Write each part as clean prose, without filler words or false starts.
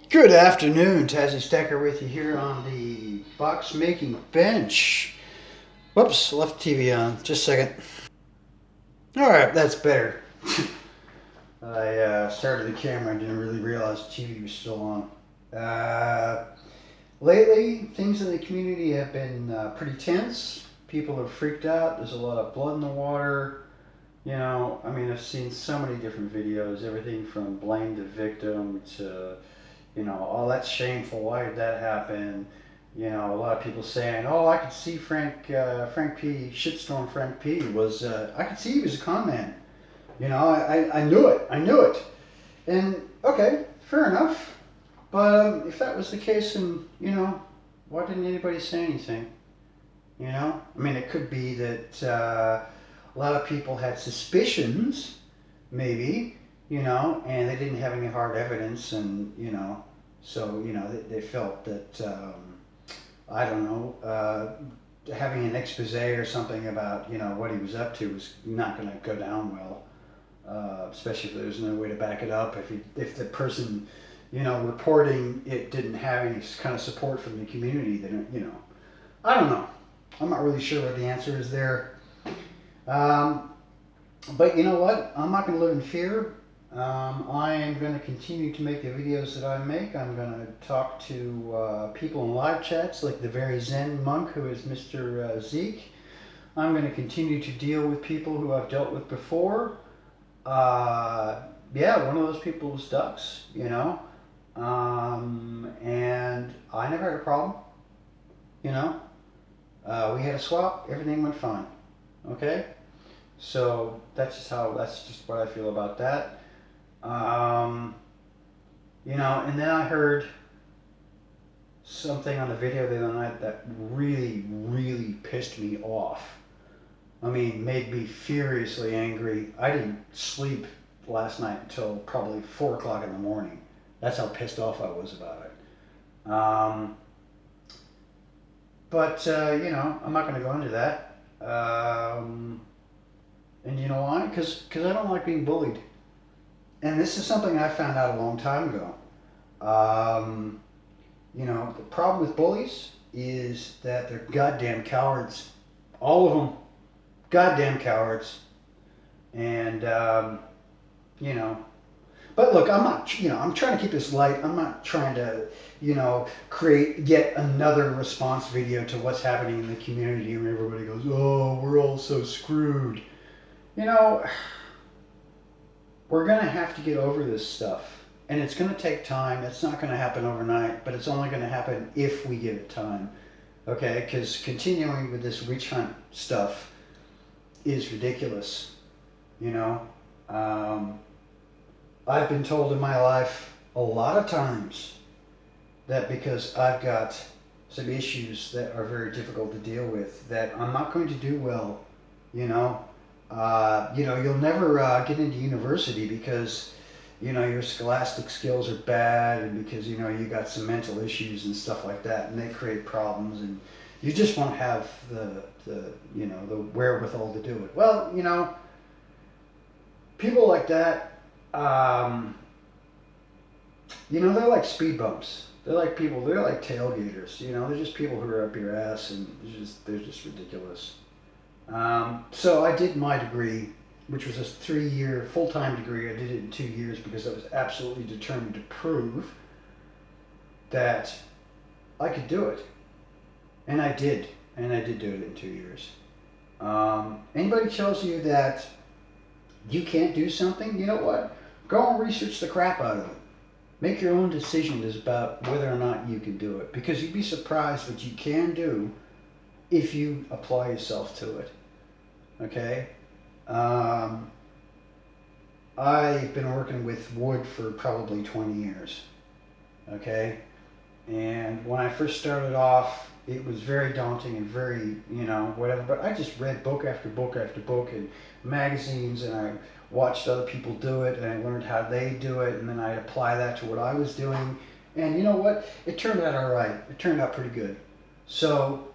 Good afternoon, Tazzy Stecker with you here on the box making bench. Whoops, left the TV on. Just a second. Alright, that's better. I started the camera and didn't really realize the TV was still on. Lately, things in the community have been pretty tense. People are freaked out. There's a lot of blood in the water. I've seen so many different videos, everything from blame the victim to oh, that's shameful. Why did that happen? A lot of people saying, oh, I could see Frank P. Shitstorm Frank P. was, I could see he was a con man. I knew it. I knew it. And, okay, fair enough. But if that was the case, then, why didn't anybody say anything? It could be that a lot of people had suspicions, maybe, and they didn't have any hard evidence, and, so, they felt that, I don't know, having an expose or something about, what he was up to was not going to go down well, especially if there's no way to back it up. If the person, reporting it didn't have any kind of support from the community, then, I don't know. I'm not really sure what the answer is there. But you know what? I'm not going to live in fear. I am going to continue to make the videos that I make. I'm going to talk to people in live chats, like the very Zen monk who is Mr. Zeke. I'm going to continue to deal with people who I've dealt with before. Yeah, one of those people was Ducks, and I never had a problem, we had a swap, everything went fine, okay? So that's just what I feel about that. And then I heard something on the video the other night that really, really pissed me off. Made me furiously angry. I didn't sleep last night until probably 4 o'clock in the morning. That's how pissed off I was about it. But I'm not going to go into that. And you know why? Because I don't like being bullied. And this is something I found out a long time ago. The problem with bullies is that they're goddamn cowards. All of them. Goddamn cowards. And, But look, I'm not, I'm trying to keep this light. I'm not trying to, create yet another response video to what's happening in the community where everybody goes, oh, we're all so screwed. We're going to have to get over this stuff. And it's going to take time. It's not going to happen overnight, but it's only going to happen if we give it time. Okay? Because continuing with this witch hunt stuff is ridiculous. I've been told in my life a lot of times that because I've got some issues that are very difficult to deal with, that I'm not going to do well, you'll never get into university because, your scholastic skills are bad, and because, you got some mental issues and stuff like that, and they create problems, and you just won't have the wherewithal to do it. Well, people like that, they're like speed bumps. They're like tailgaters, they're just people who are up your ass, and they're just ridiculous. So I did my degree, which was a 3-year full-time degree. I did it in 2 years because I was absolutely determined to prove that I could do it. And I did. And I did do it in 2 years. Anybody tells you that you can't do something, you know what? Go and research the crap out of it. Make your own decisions about whether or not you can do it. Because you'd be surprised what you can do if you apply yourself to it. Okay? I've been working with wood for probably 20 years. Okay? And when I first started off, it was very daunting and very, whatever. But I just read book after book after book and magazines, and I watched other people do it, and I learned how they do it, and then I'd apply that to what I was doing. And you know what? It turned out all right. It turned out pretty good. So,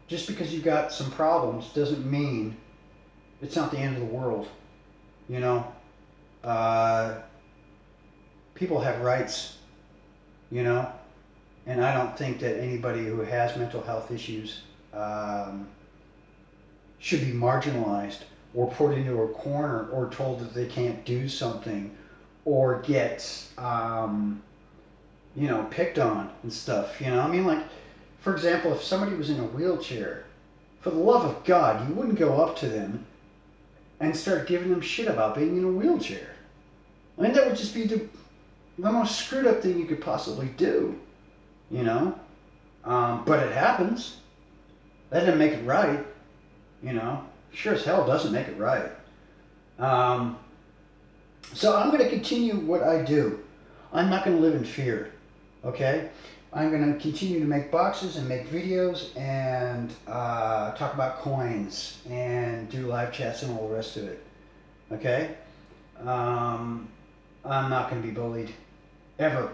just because you got some problems doesn't mean it's not the end of the world. People have rights, you know, and I don't think that anybody who has mental health issues should be marginalized or put into a corner or told that they can't do something or get, picked on and stuff. I mean, like, for example, if somebody was in a wheelchair, for the love of God, you wouldn't go up to them and start giving them shit about being in a wheelchair. I mean, that would just be the most screwed up thing you could possibly do, you know? But it happens. That didn't make it right, Sure as hell doesn't make it right. So I'm going to continue what I do. I'm not going to live in fear, okay? I'm going to continue to make boxes and make videos and talk about coins and do live chats and all the rest of it, okay? I'm not going to be bullied, ever,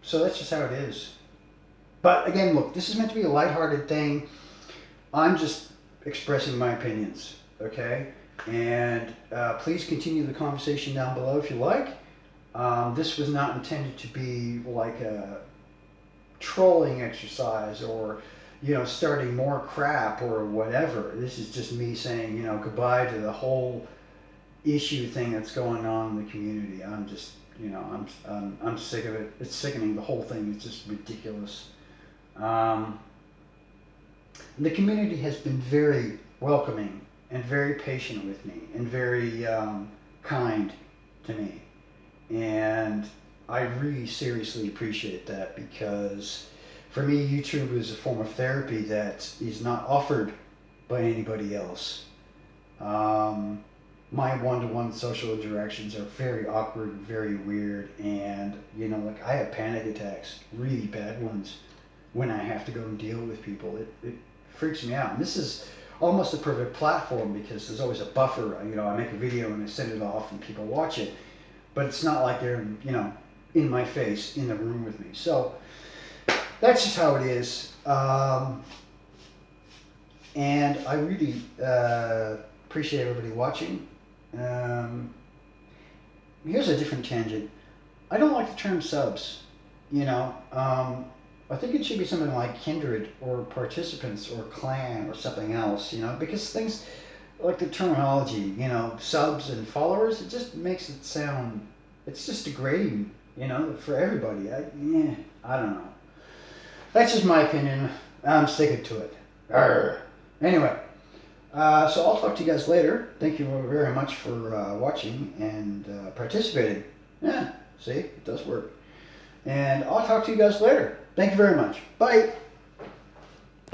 So that's just how it is. But again, look, this is meant to be a lighthearted thing. I'm just expressing my opinions, okay? And please continue the conversation down below if you like. This was not intended to be like a trolling exercise or, starting more crap or whatever. This is just me saying, goodbye to the whole issue thing that's going on in the community. I'm just, I'm sick of it. It's sickening. The whole thing is just ridiculous. The community has been very welcoming and very patient with me and very kind to me. And I really seriously appreciate that, because for me, YouTube is a form of therapy that is not offered by anybody else. My one-to-one social interactions are very awkward, very weird, and, like, I have panic attacks, really bad ones, when I have to go and deal with people. It freaks me out. And this is almost a perfect platform because there's always a buffer. I make a video and I send it off and people watch it. But it's not like they're, in my face, in the room with me. So that's just how it is. And I really appreciate everybody watching. Here's a different tangent. I don't like the term subs, I think it should be something like kindred or participants or clan or something else, because things like the terminology, subs and followers, it just makes it sound, it's just degrading, for everybody. I don't know. That's just my opinion. I'm sticking to it. Arr. Anyway, so I'll talk to you guys later. Thank you very much for watching and participating. Yeah, see, it does work. And I'll talk to you guys later. Thank you very much. Bye.